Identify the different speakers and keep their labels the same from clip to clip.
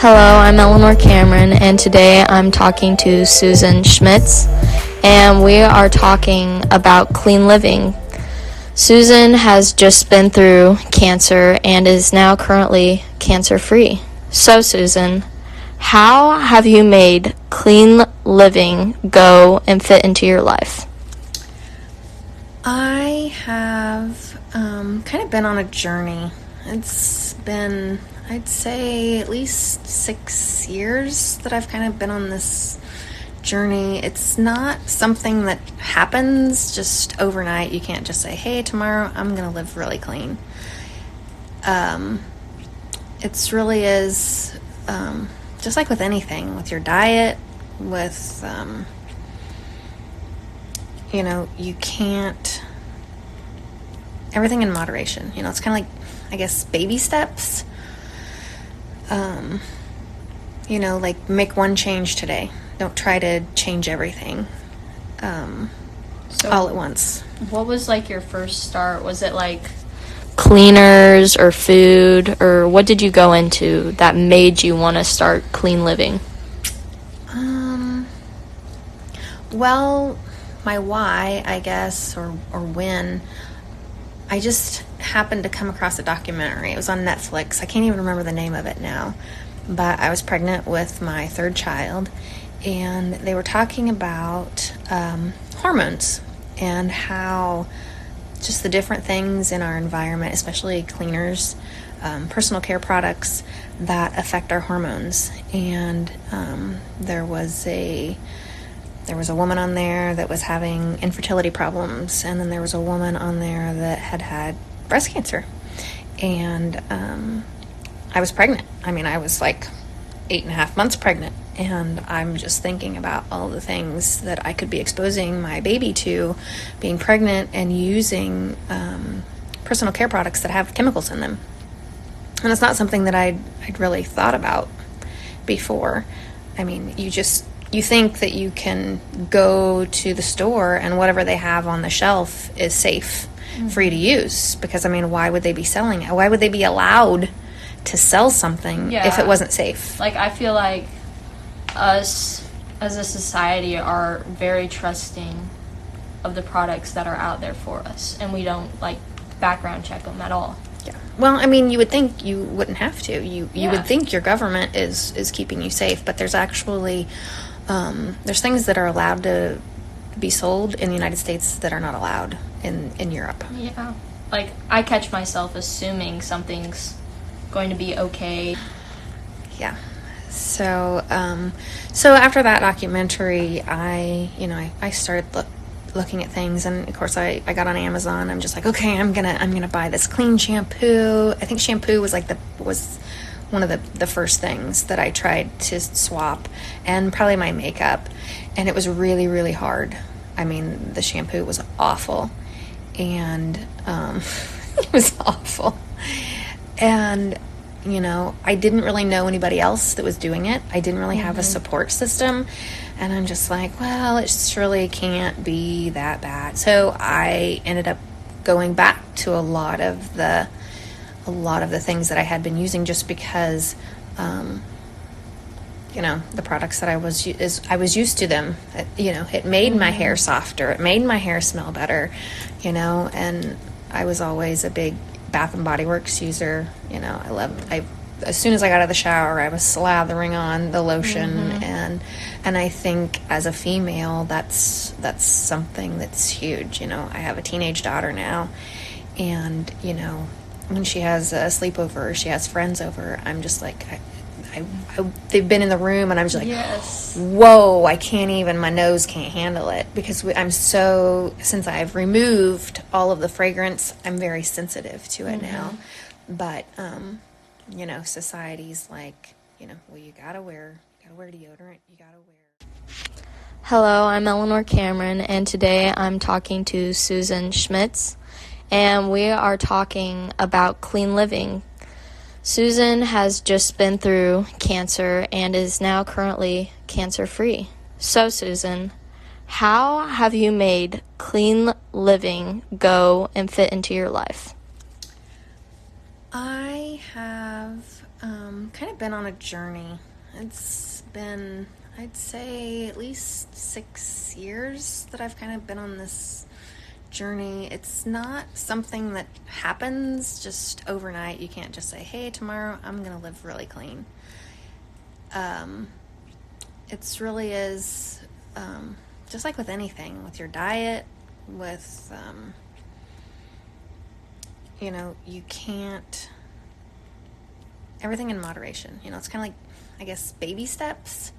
Speaker 1: Hello, I'm Eleanor Cameron, and today I'm talking to Susan Schmitz, and we are talking about clean living. Susan has just been through cancer and is now currently cancer-free. So, Susan, how have you made clean living go and fit into your life?
Speaker 2: I have kind of been on a journey. It's been, I'd say, at least 6 years that I've kind of been on this journey. It's not something that happens just overnight. You can't just say, hey, tomorrow I'm going to live really clean. It's really is just like with anything, with your diet, with you can't, everything in moderation. It's kind of like, I guess, baby steps. Like make one change today. Don't try to change everything all at once.
Speaker 1: What was like your first start? Was it like cleaners or food, or what did you go into that made you want to start clean living?
Speaker 2: Well, my why, I guess, or when, I just happened to come across a documentary. It was on Netflix. I can't even remember the name of it now, but I was pregnant with my third child, and they were talking about hormones and how just the different things in our environment, especially cleaners, personal care products, that affect our hormones. And there was a woman on there that was having infertility problems, and then there was a woman on there that had breast cancer. And I was pregnant. I was like 8.5 months pregnant, and I'm just thinking about all the things that I could be exposing my baby to being pregnant and using personal care products that have chemicals in them. And it's not something that I'd really thought about before. You think that you can go to the store and whatever they have on the shelf is safe for you to use. Because, why would they be selling it? Why would they be allowed to sell something if it wasn't safe?
Speaker 1: Like, I feel like us as a society are very trusting of the products that are out there for us, and we don't, background check them at all.
Speaker 2: Yeah. Well, you would think you wouldn't have to. You would think your government is keeping you safe, but there's actually... there's things that are allowed to be sold in the United States that are not allowed in Europe.
Speaker 1: Yeah. I catch myself assuming something's going to be okay.
Speaker 2: Yeah. So after that documentary, I started looking at things, and of course I got on Amazon. I'm just like, okay, I'm gonna buy this clean shampoo. I think shampoo was was one of the first things that I tried to swap, and probably my makeup, and it was really, really hard. The shampoo was awful, and it was awful, and I didn't really know anybody else that was doing it. I didn't really have a support system, and I'm just like, well, it surely can't be that bad. So I ended up going back to a lot of the things that I had been using, just because the products that I was used to them. It made my hair softer, it made my hair smell better, and I was always a big Bath and Body Works user. As soon as I got out of the shower, I was slathering on the lotion, and I think as a female, that's something that's huge. I have a teenage daughter now, and when she has a sleepover, she has friends over, I'm just like, they've been in the room, and I'm just like,
Speaker 1: yes.
Speaker 2: Whoa, my nose can't handle it, because since I've removed all of the fragrance, I'm very sensitive to it now. But, society's like, well, you gotta wear deodorant, you gotta wear.
Speaker 1: Hello, I'm Eleanor Cameron, and today I'm talking to Susan Schmitz, and we are talking about clean living. Susan has just been through cancer and is now currently cancer-free. So, Susan, how have you made clean living go and fit into your life?
Speaker 2: I have Kind of been on a journey. It's been, I'd say, at least 6 years that I've kind of been on this journey. It's not something that happens just overnight. You can't just say, hey, tomorrow I'm going to live really clean. It's really is just like with anything, with your diet, with, you can't, everything in moderation. It's kind of like, I guess, baby steps.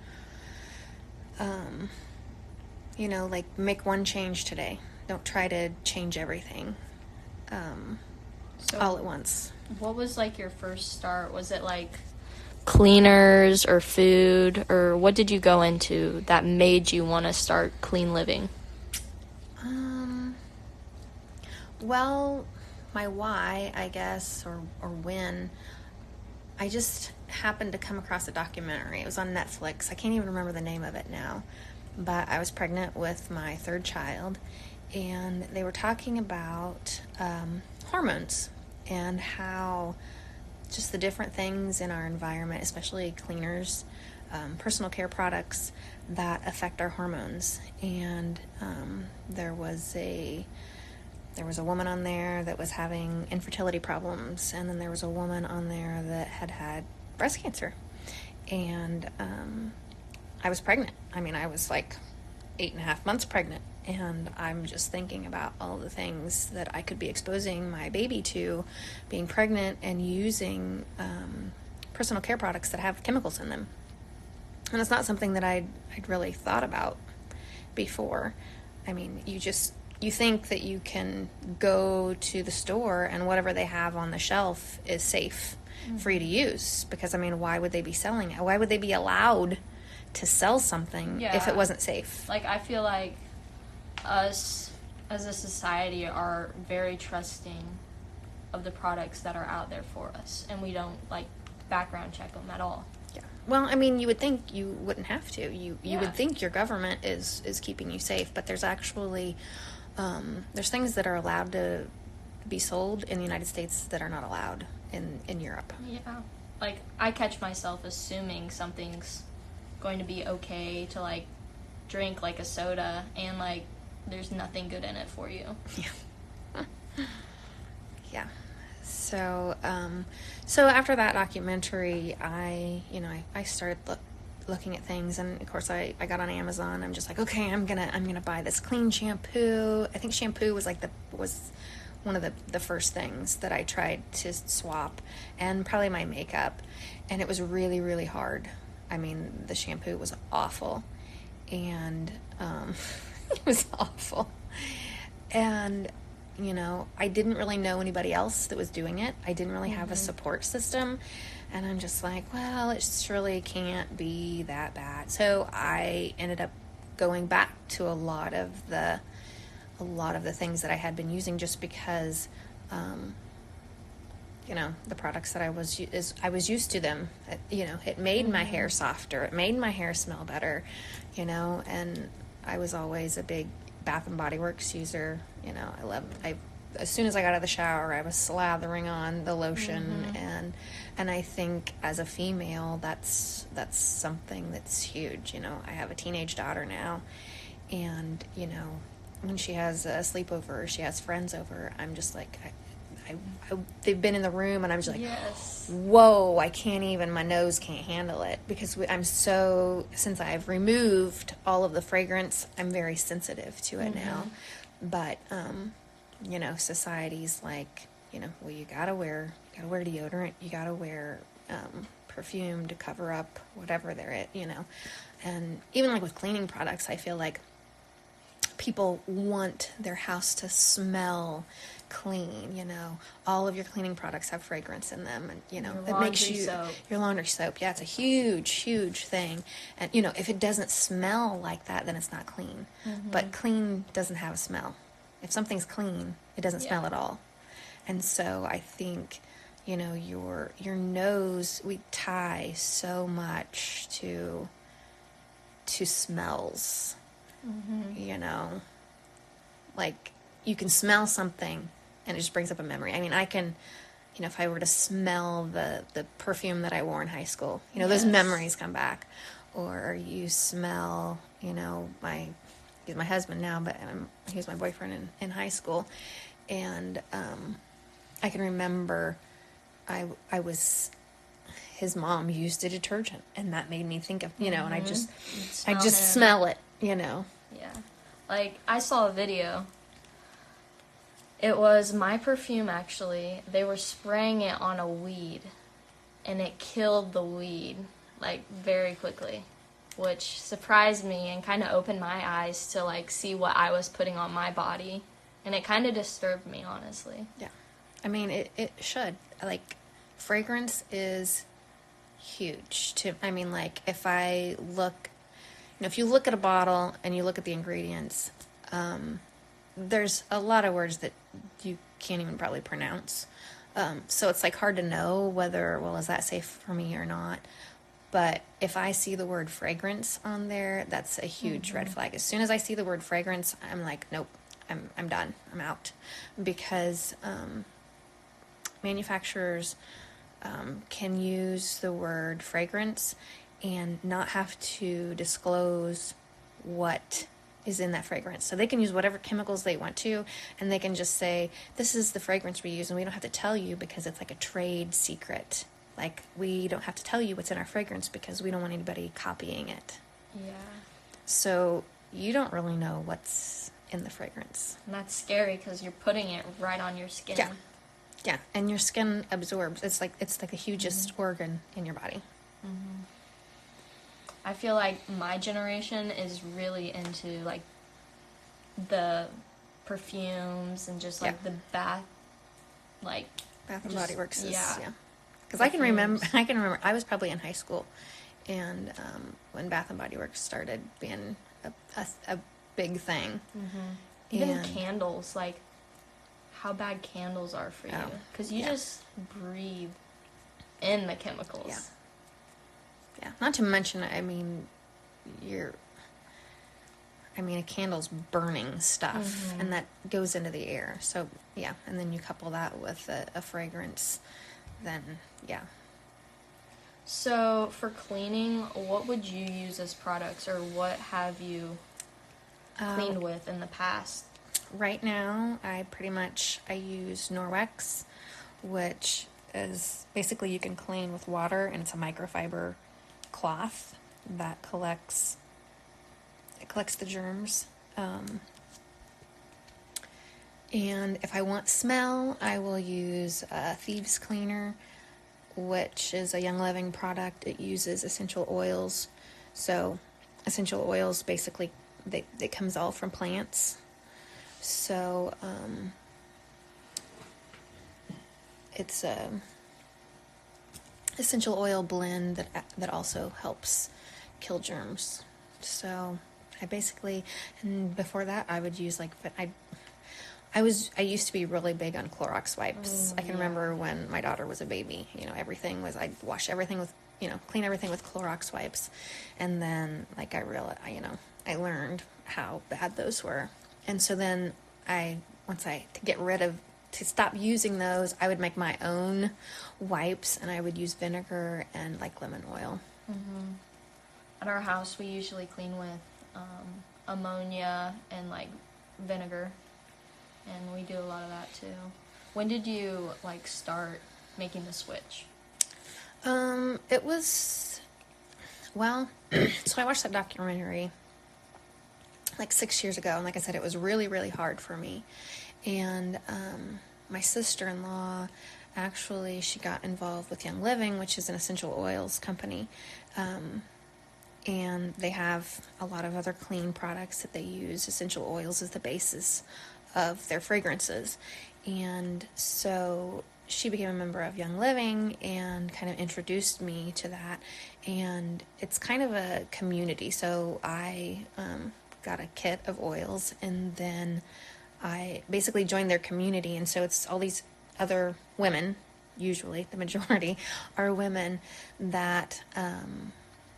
Speaker 2: Like make one change today. Don't try to change everything all at once.
Speaker 1: What was like your first start? Was it like cleaners or food, or what did you go into that made you want to start clean living?
Speaker 2: Well, my why, I guess, or when, I just happened to come across a documentary. It was on Netflix. I can't even remember the name of it now, but I was pregnant with my third child, and they were talking about hormones and how just the different things in our environment, especially cleaners, personal care products, that affect our hormones. And there was a woman on there that was having infertility problems, and then there was a woman on there that had breast cancer. And I was pregnant. I was like 8.5 months pregnant, and I'm just thinking about all the things that I could be exposing my baby to being pregnant and using personal care products that have chemicals in them. And it's not something that I'd really thought about before. You think that you can go to the store and whatever they have on the shelf is safe for you to use. Because, why would they be selling it? Why would they be allowed to sell something if it wasn't safe?
Speaker 1: Like, I feel like us as a society are very trusting of the products that are out there for us, and we don't, background check them at all.
Speaker 2: Yeah. Well, you would think you wouldn't have to. You would think your government is keeping you safe, but there's actually... there's things that are allowed to be sold in the United States that are not allowed in Europe.
Speaker 1: Yeah. I catch myself assuming something's going to be okay to, drink, a soda, and, there's nothing good in it for you.
Speaker 2: Yeah. Yeah. So, so after that documentary, I started looking at things, and of course I got on Amazon. I'm just like, okay, I'm gonna buy this clean shampoo. I think shampoo was was one of the first things that I tried to swap, and probably my makeup, and it was really, really hard. The shampoo was awful, and it was awful, and I didn't really know anybody else that was doing it. I didn't really have a support system. And I'm just like, well, it surely can't be that bad. So I ended up going back to a lot of the things that I had been using, just because, the products that I was used to them. It made my hair softer. It made my hair smell better. And I was always a big Bath and Body Works user. As soon as I got out of the shower, I was slathering on the lotion, and I think as a female, that's something that's huge. I have a teenage daughter now, and when she has a sleepover or she has friends over, I'm just like, they've been in the room, and I'm just like,
Speaker 1: yes.
Speaker 2: Whoa, I can't even, my nose can't handle it, because since I've removed all of the fragrance, I'm very sensitive to it now. But society's like, well, you gotta wear deodorant, you gotta wear perfume to cover up whatever they're at, and even with cleaning products, I feel like people want their house to smell clean. All of your cleaning products have fragrance in them, and it makes your laundry soap. Yeah, it's a huge thing. And if it doesn't smell like that, then it's not clean. But clean doesn't have a smell. If something's clean, it doesn't smell at all. And so I think, your nose, we tie so much to smells. You can smell something and it just brings up a memory. I can if I were to smell the perfume that I wore in high school, those
Speaker 1: Yes.
Speaker 2: memories come back. Or you smell, he's my husband now, but he was my boyfriend in high school. And I can remember his mom used a detergent, and that made me think of, and I just smell it,
Speaker 1: Yeah. Like, I saw a video. It was my perfume, actually. They were spraying it on a weed, and it killed the weed, like, very quickly, which surprised me and kind of opened my eyes to, like, see what I was putting on my body. And it kind of disturbed me, honestly.
Speaker 2: Yeah. I mean, it should. Like, fragrance is huge. If I look, if you look at a bottle and you look at the ingredients, there's a lot of words that you can't even probably pronounce. So it's like hard to know whether, is that safe for me or not? But if I see the word fragrance on there, that's a huge red flag. As soon as I see the word fragrance, I'm like, nope, I'm done. I'm out. Because manufacturers can use the word fragrance and not have to disclose what is in that fragrance. So they can use whatever chemicals they want to, and they can just say, this is the fragrance we use, and we don't have to tell you because it's like a trade secret. Like, we don't have to tell you what's in our fragrance because we don't want anybody copying it.
Speaker 1: Yeah.
Speaker 2: So you don't really know what's in the fragrance.
Speaker 1: And that's scary because you're putting it right on your skin.
Speaker 2: Yeah. Yeah, and your skin absorbs. It's like the hugest organ in your body.
Speaker 1: Mm-hmm. I feel like my generation is really into, like, the perfumes and just, like, the Bath
Speaker 2: and Body Works is,
Speaker 1: yeah.
Speaker 2: Because I can remember, I was probably in high school, and when Bath and Body Works started being a big thing.
Speaker 1: Mm-hmm. Even candles, like, how bad candles are for you. Because you just breathe in the chemicals.
Speaker 2: Yeah. Yeah. Not to mention, a candle's burning stuff, and that goes into the air. So, yeah. And then you couple that with a fragrance, then, yeah.
Speaker 1: So, for cleaning, what would you use as products, or what have you cleaned with in the past?
Speaker 2: Right now, I use Norwex, which is basically you can clean with water, and it's a microfiber cloth that collects the germs. And if I want smell, I will use Thieves Cleaner, which is a Young Living product. It uses essential oils. So essential oils, basically, it comes all from plants. So it's a essential oil blend that also helps kill germs. So I basically, and before that, I would use I used to be really big on Clorox wipes. I can remember when my daughter was a baby, I'd wash everything with, clean everything with Clorox wipes. And then, I realized, I learned how bad those were. And so then to stop using those, I would make my own wipes, and I would use vinegar and lemon oil.
Speaker 1: Mm-hmm. At our house, we usually clean with ammonia and vinegar, and we do a lot of that too. When did you start making the switch?
Speaker 2: It was, so I watched that documentary 6 years ago, and like I said, it was really, really hard for me. And my sister-in-law, actually, she got involved with Young Living, which is an essential oils company. And they have a lot of other clean products that they use. Essential oils is the basis of their fragrances. And so she became a member of Young Living and kind of introduced me to that. And it's kind of a community. So I got a kit of oils, and then I basically joined their community. And so it's all these other women, usually the majority are women, that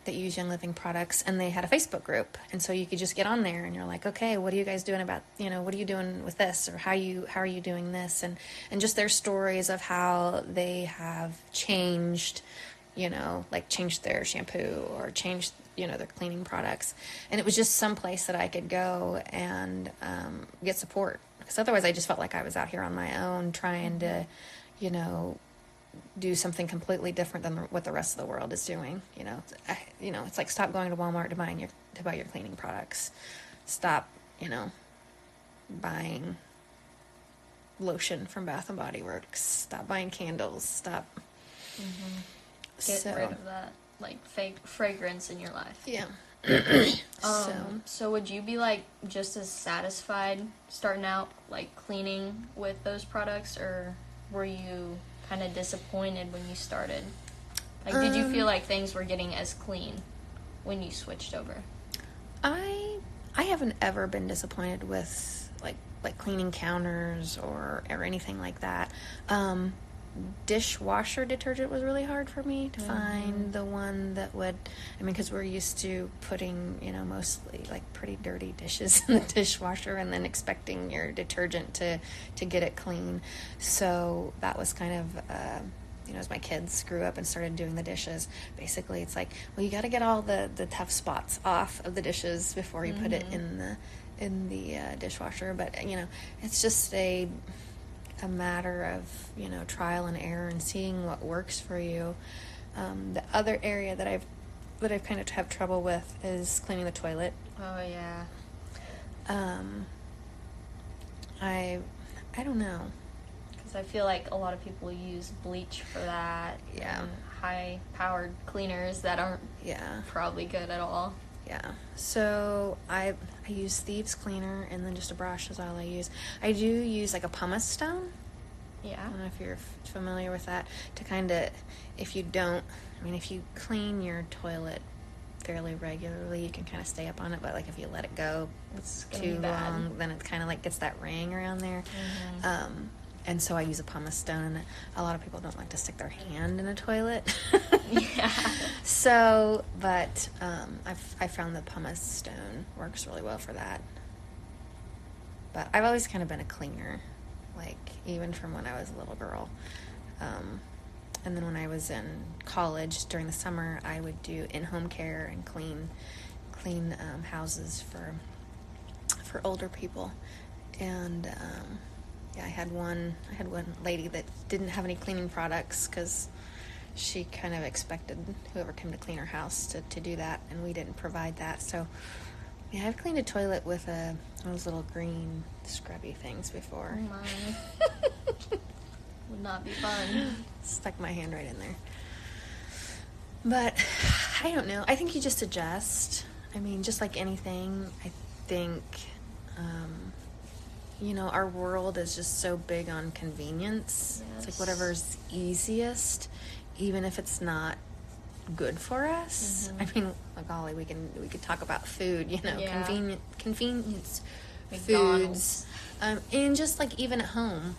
Speaker 2: that use Young Living products, and they had a Facebook group, and so you could just get on there and you're like, okay, what are you guys doing about, what are you doing with this, or how are you doing this, and just their stories of how they have changed, like changed their shampoo or changed their cleaning products. And it was just some place that I could go and get support, because otherwise I just felt like I was out here on my own trying to do something completely different than what the rest of the world is doing. It's like, stop going to Walmart to buy your cleaning products. Stop, buying lotion from Bath and Body Works. Stop buying candles. Stop.
Speaker 1: Get rid of that, like, fake fragrance in your life.
Speaker 2: Yeah.
Speaker 1: So would you be, like, just as satisfied starting out, like, cleaning with those products, or were you kind of disappointed when you started? Like, did you feel like things were getting as clean when you switched over?
Speaker 2: I haven't ever been disappointed with like cleaning counters or anything like that. Dishwasher detergent was really hard for me to find the one that would, because we're used to putting, mostly like pretty dirty dishes in the dishwasher and then expecting your detergent to get it clean. So that was kind of, as my kids grew up and started doing the dishes, basically it's like, well, you got to get all the tough spots off of the dishes before you put it in the dishwasher. But, it's just a matter of trial and error and seeing what works for you. The other area that I've kind of have trouble with is cleaning the toilet.
Speaker 1: Oh yeah.
Speaker 2: I don't know,
Speaker 1: because I feel like a lot of people use bleach for that.
Speaker 2: Yeah.
Speaker 1: And high powered cleaners that aren't probably good at all.
Speaker 2: Yeah. So I use Thieves Cleaner, and then just a brush is all I use. I do use like a pumice stone.
Speaker 1: Yeah.
Speaker 2: I don't know if you're familiar with that. To kind of, if you clean your toilet fairly regularly, you can kind of stay up on it. But like if you let it go
Speaker 1: It's
Speaker 2: too long, then it kind of like gets that ring around there. And so I use a pumice stone. A lot of people don't like to stick their hand in a toilet.
Speaker 1: Yeah.
Speaker 2: So, but I found the pumice stone works really well for that. But I've always kind of been a cleaner, like even from when I was a little girl. And then when I was in college during the summer, I would do in-home care and clean houses for older people. And I had one lady that didn't have any cleaning products because she kind of expected whoever came to clean her house to do that, and we didn't provide that. So yeah, I've cleaned a toilet with those little green scrubby things before.
Speaker 1: Oh my. Would not be fun.
Speaker 2: Stuck my hand right in there. But I don't know. I think you just adjust. Just like anything, I think our world is just so big on convenience.
Speaker 1: Yes.
Speaker 2: It's like whatever's easiest, even if it's not good for us. Golly, we could talk about food, convenience
Speaker 1: McDonald's.
Speaker 2: foods. And just like even at home,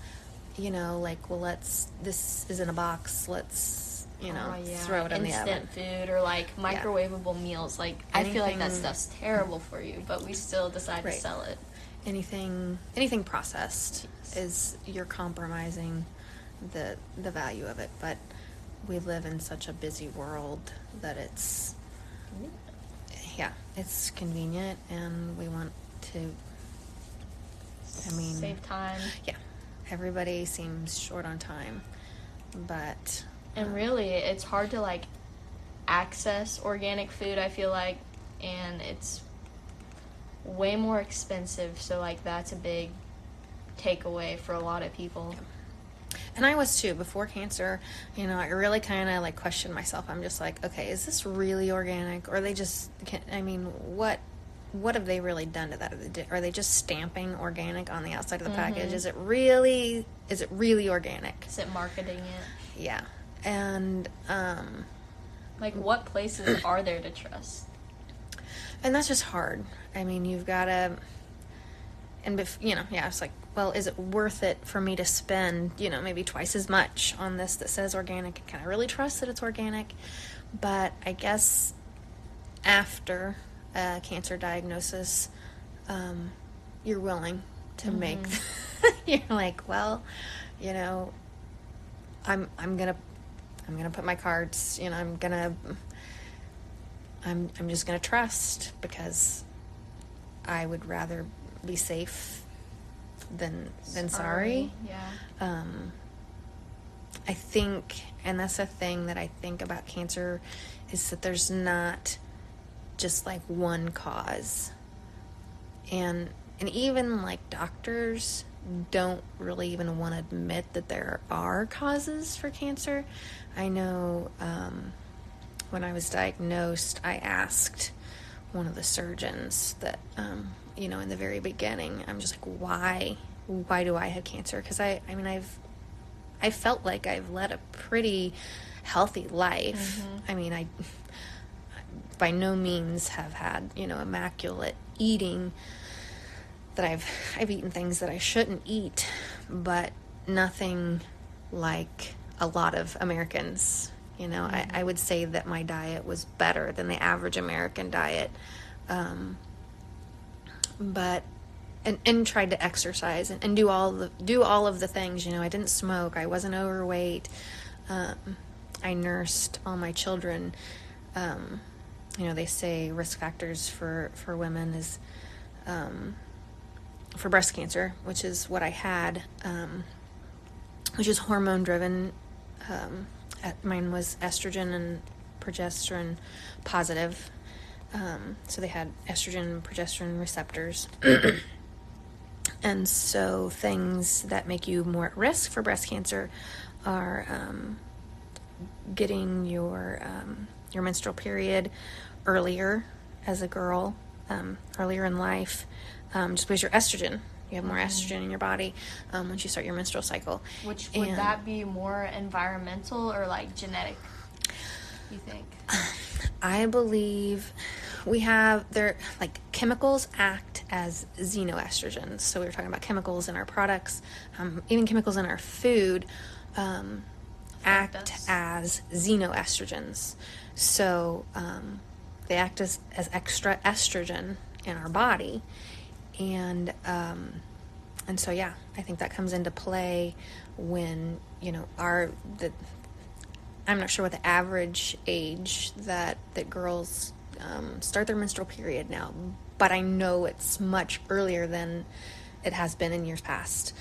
Speaker 2: this is in a box, let's, throw it in the oven.
Speaker 1: Instant food or like microwavable meals. Like I feel like that stuff's terrible for you, but we still decide to sell it.
Speaker 2: Anything processed is, you're compromising the value of it. But we live in such a busy world that it's convenient, and we want to
Speaker 1: save time.
Speaker 2: Yeah, everybody seems short on time, but
Speaker 1: and really it's hard to like access organic food, I feel like, and it's way more expensive, so like that's a big takeaway for a lot of people.
Speaker 2: And I was too before cancer. I really kind of like questioned myself. I'm just like, okay, is this really organic, or they just what have they really done to that? Are they just stamping organic on the outside of the package? Is it really organic?
Speaker 1: Is it marketing it?
Speaker 2: Yeah. And
Speaker 1: like what places are there to trust?
Speaker 2: And that's just hard. You've got to, and it's like, well, is it worth it for me to spend, maybe twice as much on this that says organic? And can I really trust that it's organic? But I guess after a cancer diagnosis, you're willing to make, you're like, well, you know, I'm gonna put my cards, you know, I'm just gonna trust, because I would rather be safe than sorry.
Speaker 1: Yeah.
Speaker 2: I think, and that's the thing that I think about cancer, is that there's not just like one cause. And even like doctors don't really even want to admit that there are causes for cancer. I know when I was diagnosed, I asked one of the surgeons that, you know, in the very beginning, I'm just like, why do I have cancer? Because I mean, I felt like I've led a pretty healthy life. I mean, I by no means have had, you know, immaculate eating, that I've eaten things that I shouldn't eat, but nothing like a lot of Americans. You know, I would say that my diet was better than the average American diet, but and tried to exercise and do all of the things. You know, I didn't smoke. I wasn't overweight. I nursed all my children. You know, they say risk factors for women is for breast cancer, which is what I had, which is hormone driven. Mine was estrogen and progesterone positive. So they had estrogen and progesterone receptors. And so things that make you more at risk for breast cancer are getting your menstrual period earlier as a girl, earlier in life, just because your estrogen, you have more estrogen in your body once you start your menstrual cycle.
Speaker 1: Which would that be more environmental or like genetic, you think?
Speaker 2: I believe we have like chemicals act as xenoestrogens. So we were talking about chemicals in our products, even chemicals in our food act as xenoestrogens. So they act as extra estrogen in our body, and so yeah, I think that comes into play when, you know, I'm not sure what the average age that girls start their menstrual period now, but I know it's much earlier than it has been in years past.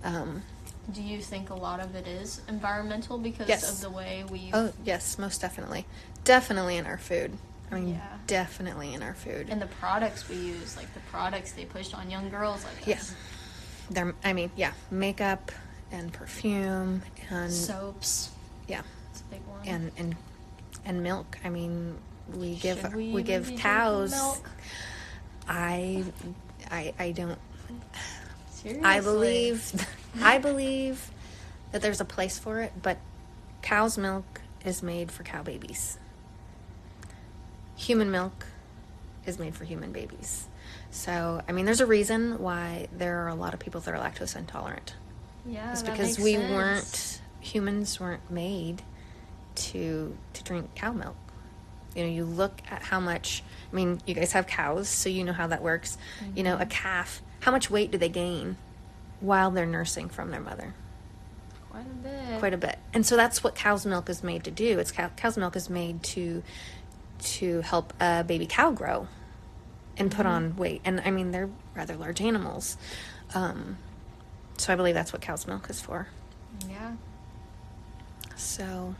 Speaker 1: Do you think a lot of it is environmental because of the way we...
Speaker 2: Oh, yes, most definitely. Definitely in our food. I mean, definitely in our food.
Speaker 1: And the products we use, like the products they push on young girls like us.
Speaker 2: Yeah. Makeup and perfume and...
Speaker 1: soaps.
Speaker 2: Yeah.
Speaker 1: It's a big one.
Speaker 2: And milk. I mean, we give cows...
Speaker 1: milk?
Speaker 2: I don't...
Speaker 1: Seriously?
Speaker 2: I believe that there's a place for it, but cow's milk is made for cow babies. Human milk is made for human babies. So, I mean, there's a reason why there are a lot of people that are lactose intolerant.
Speaker 1: Yeah,
Speaker 2: it's
Speaker 1: that
Speaker 2: because
Speaker 1: makes
Speaker 2: humans weren't made to drink cow milk. You know, you look at how much, I mean, you guys have cows, so you know how that works. You know, a calf, how much weight do they gain while they're nursing from their mother? Quite a bit. And so that's what cow's milk is made to do. Cow's milk is made to help a baby cow grow and put on weight. And I mean, they're rather large animals. So I believe that's what cow's milk is for.
Speaker 1: Yeah.
Speaker 2: So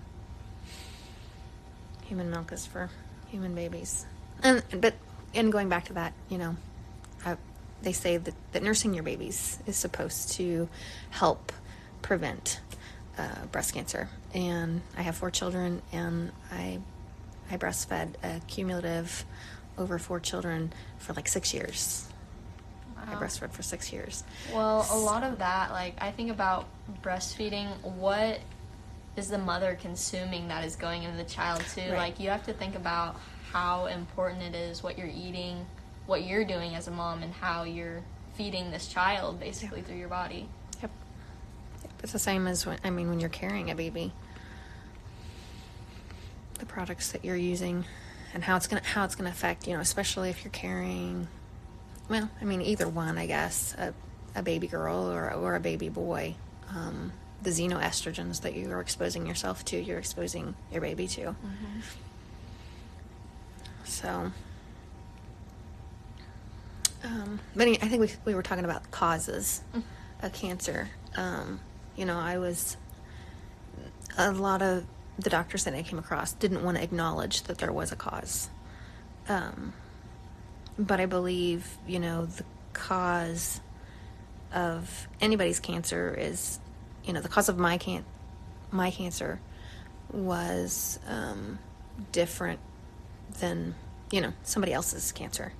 Speaker 2: human milk is for human babies. And going back to that, you know, they say that nursing your babies is supposed to help prevent breast cancer. And I have 4 children, and I breastfed a cumulative over 4 children for like 6 years.
Speaker 1: Wow.
Speaker 2: I breastfed for 6 years.
Speaker 1: Well, a lot of that, like, I think about breastfeeding, what is the mother consuming that is going into the child too?
Speaker 2: Right.
Speaker 1: Like, you have to think about how important it is, what you're eating, what you're doing as a mom, and how you're feeding this child basically through your body.
Speaker 2: Yep. It's the same as when you're carrying a baby. The products that you're using and how it's gonna affect, especially if you're carrying, well, I mean, either one, I guess, a baby girl or a baby boy. The xenoestrogens that you are exposing yourself to, you're exposing your baby to.
Speaker 1: Mm-hmm.
Speaker 2: So, but I think we were talking about causes of cancer. A lot of the doctors that I came across didn't want to acknowledge that there was a cause. But I believe, the cause of anybody's cancer is, the cause of my cancer was different than, somebody else's cancer.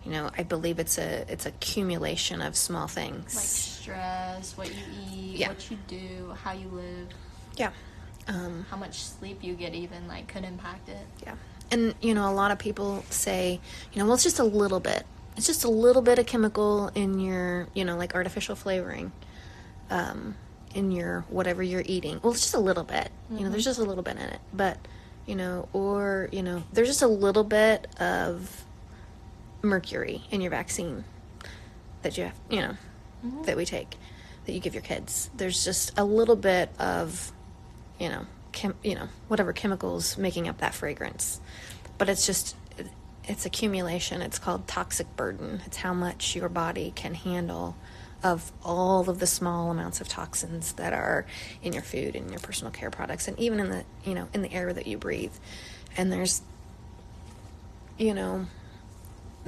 Speaker 2: I believe it's a accumulation of small things.
Speaker 1: Like stress, what you eat, what you do, how you live.
Speaker 2: Yeah.
Speaker 1: How much sleep you get even, could impact it.
Speaker 2: Yeah. And, a lot of people say, well, it's just a little bit. It's just a little bit of chemical in your, like artificial flavoring, in your whatever you're eating. Well, it's just a little bit.
Speaker 1: Mm-hmm.
Speaker 2: There's just a little bit in it. But, there's just a little bit of mercury in your vaccine that you have,
Speaker 1: Mm-hmm.
Speaker 2: that we take, that you give your kids. There's just a little bit of, whatever chemicals making up that fragrance. But it's accumulation. It's called toxic burden. It's how much your body can handle of all of the small amounts of toxins that are in your food and your personal care products, and even in the, in the air that you breathe. And there's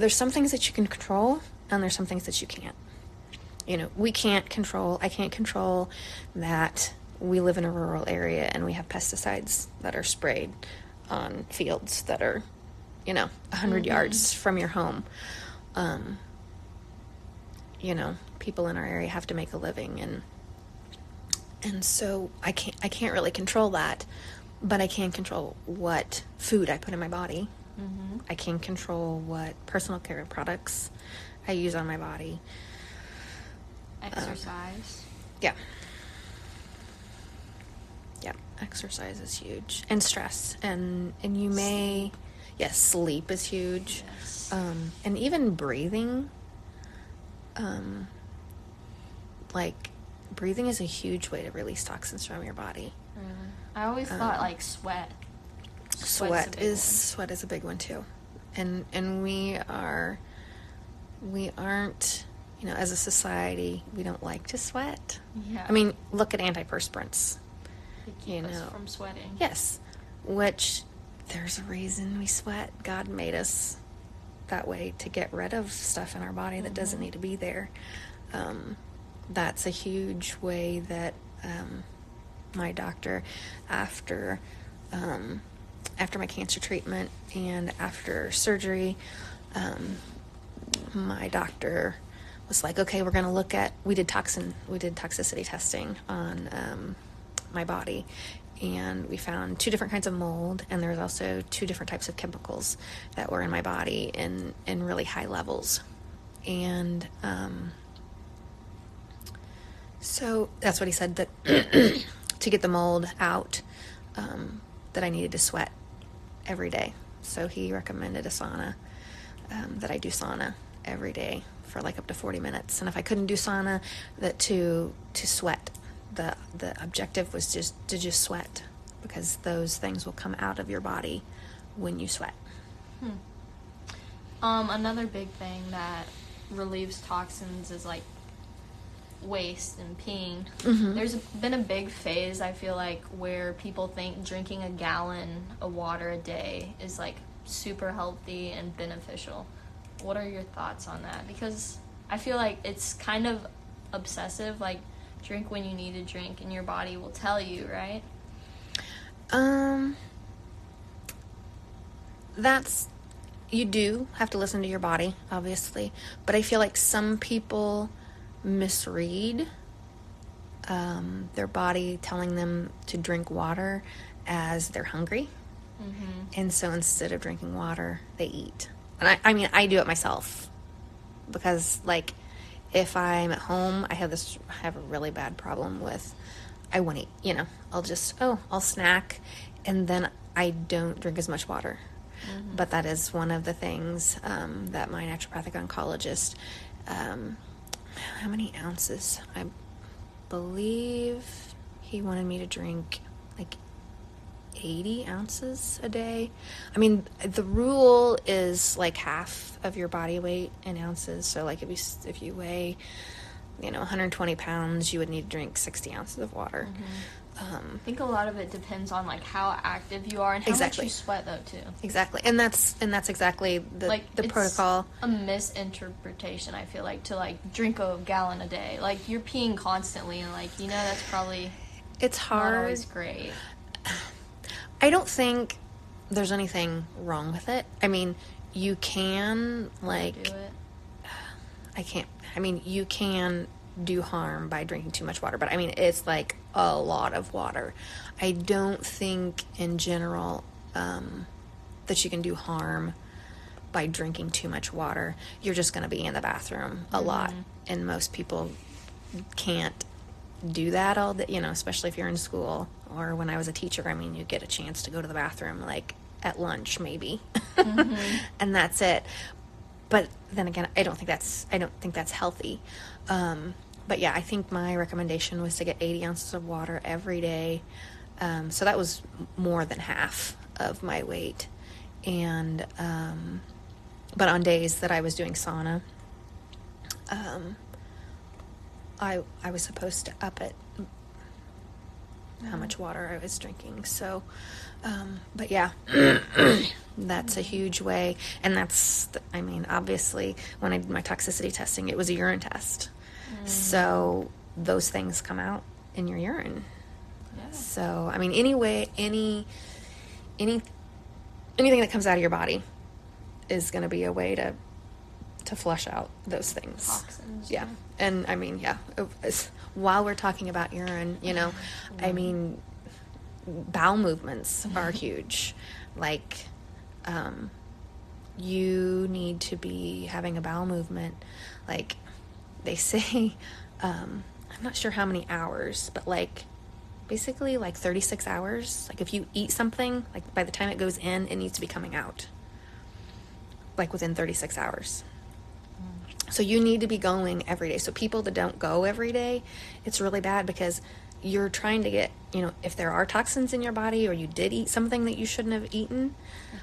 Speaker 2: some things that you can control, and there's some things that you can't. I can't control that we live in a rural area and we have pesticides that are sprayed on fields that are, 100
Speaker 1: Mm-hmm.
Speaker 2: yards from your home. People in our area have to make a living, and so I can't really control that, but I can control what food I put in my body.
Speaker 1: Mm-hmm.
Speaker 2: I can control what personal care products I use on my body.
Speaker 1: Exercise.
Speaker 2: Yeah. Exercise is huge, and stress, and you may, sleep is huge.
Speaker 1: Yes.
Speaker 2: And even breathing. Breathing is a huge way to release toxins from your body.
Speaker 1: Really? I always thought sweat.
Speaker 2: Sweat is a big one too, and we aren't, as a society, we don't like to sweat.
Speaker 1: Yeah.
Speaker 2: I mean, look at antiperspirants.
Speaker 1: They keep us from sweating.
Speaker 2: Yes, which there's a reason we sweat. God made us that way to get rid of stuff in our body that doesn't need to be there. That's a huge way that my doctor, after my cancer treatment and after surgery, my doctor was like, okay, we're going to look at, we did toxicity testing on my body, and we found 2 different kinds of mold, and there was also 2 different types of chemicals that were in my body in really high levels. And so that's what he said, that to get the mold out, that I needed to sweat every day. So he recommended a sauna, that I do sauna every day for up to 40 minutes. And if I couldn't do sauna, that to sweat. The objective was just to sweat, because those things will come out of your body when you sweat.
Speaker 1: Another big thing that relieves toxins is waste and peeing.
Speaker 2: Mm-hmm.
Speaker 1: There's been a big phase, I feel like, where people think drinking a gallon of water a day is super healthy and beneficial. What are your thoughts on that? Because I feel like it's kind of obsessive, drink when you need to drink and your body will tell you, right?
Speaker 2: You do have to listen to your body, obviously, but I feel like some people misread their body telling them to drink water as they're hungry.
Speaker 1: Mm-hmm.
Speaker 2: And so instead of drinking water, they eat. And I do it myself, because if I'm at home, I have a really bad problem with, I want to eat, I'll snack, and then I don't drink as much water. but that is one of the things that my naturopathic oncologist, how many ounces? I believe he wanted me to drink like 80 ounces a day. I mean, the rule is like half of your body weight in ounces. So like if you weigh, 120 pounds, you would need to drink 60 ounces of water.
Speaker 1: I think a lot of it depends on like how active you are and how
Speaker 2: Exactly.
Speaker 1: much you sweat though too.
Speaker 2: Exactly. And that's exactly the
Speaker 1: It's
Speaker 2: protocol.
Speaker 1: a misinterpretation, I feel like, to like drink a gallon a day. Like you're peeing constantly and like, that's probably
Speaker 2: It's
Speaker 1: not
Speaker 2: hard.
Speaker 1: always great.
Speaker 2: I don't think there's anything wrong with it. I mean, you can
Speaker 1: Do it.
Speaker 2: you can do harm by drinking too much water, but I mean, it's like a lot of water. I don't think in general that you can do harm by drinking too much water. You're just going to be in the bathroom a lot, and most people can't do that all day, especially if you're in school or when I was a teacher. I mean, you get a chance to go to the bathroom like at lunch maybe, and that's it. But then again, I don't think that's healthy. But yeah, I think my recommendation was to get 80 ounces of water every day. So that was more than half of my weight. And, but on days that I was doing sauna, I was supposed to up it, how much water I was drinking. So, but yeah, that's a huge way. And obviously when I did my toxicity testing, it was a urine test. So those things come out in your urine.
Speaker 1: Yeah.
Speaker 2: So, I mean, anything that comes out of your body is going to be a way to flush out those things.
Speaker 1: Toxins.
Speaker 2: Yeah. And I mean, yeah, while we're talking about urine, I mean, bowel movements are huge. Like, you need to be having a bowel movement. Like, they say, I'm not sure how many hours, but like, basically like 36 hours. Like if you eat something, like by the time it goes in, it needs to be coming out. Like within 36 hours. So you need to be going every day. So people that don't go every day, it's really bad because you're trying to get, if there are toxins in your body or you did eat something that you shouldn't have eaten,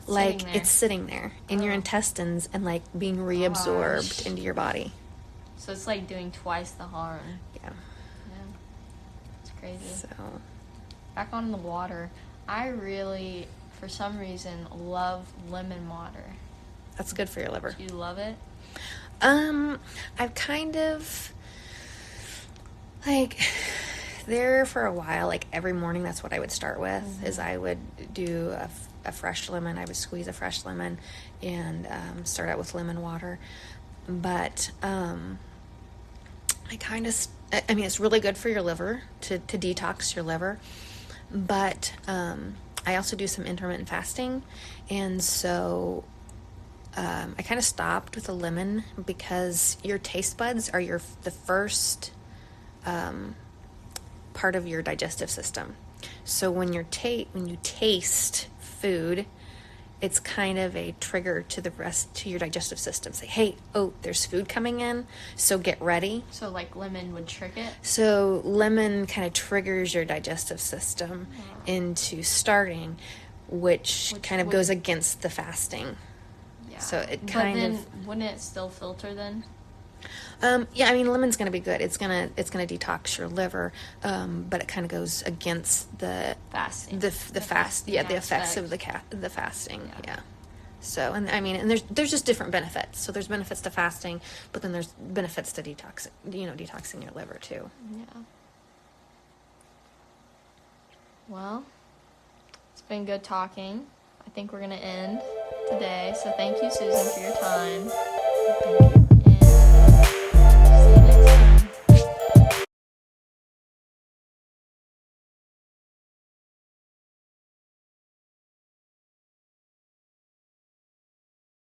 Speaker 2: it's sitting there in your intestines and like being reabsorbed into your body.
Speaker 1: So it's like doing twice the harm.
Speaker 2: Yeah.
Speaker 1: It's crazy.
Speaker 2: So,
Speaker 1: Back on the water, I really, for some reason, love lemon water.
Speaker 2: that's good for your liver.
Speaker 1: Do you love it?
Speaker 2: I've kind of, like, there for a while, like every morning, that's what I would start with, is I would do a fresh lemon. I would squeeze a fresh lemon and start out with lemon water. But it's really good for your liver to detox your liver. But I also do some intermittent fasting. And so I kind of stopped with the lemon because your taste buds are the first part of your digestive system. So when you taste food, it's kind of a trigger to your digestive system. Say, hey, there's food coming in, so get ready.
Speaker 1: So like lemon would trick it?
Speaker 2: So lemon kind of triggers your digestive system into starting, which kind of goes against the fasting.
Speaker 1: Yeah.
Speaker 2: So it
Speaker 1: wouldn't it still filter then?
Speaker 2: Yeah, I mean, lemon's going to be good. It's gonna detox your liver, but it kind of goes against the
Speaker 1: fasting.
Speaker 2: the effects of the fasting. Yeah. So, and I mean, and there's just different benefits. So there's benefits to fasting, but then there's benefits to detoxing your liver too.
Speaker 1: Yeah. Well, it's been good talking. I think we're gonna end today. So thank you, Susan, for your time.
Speaker 2: Thank you.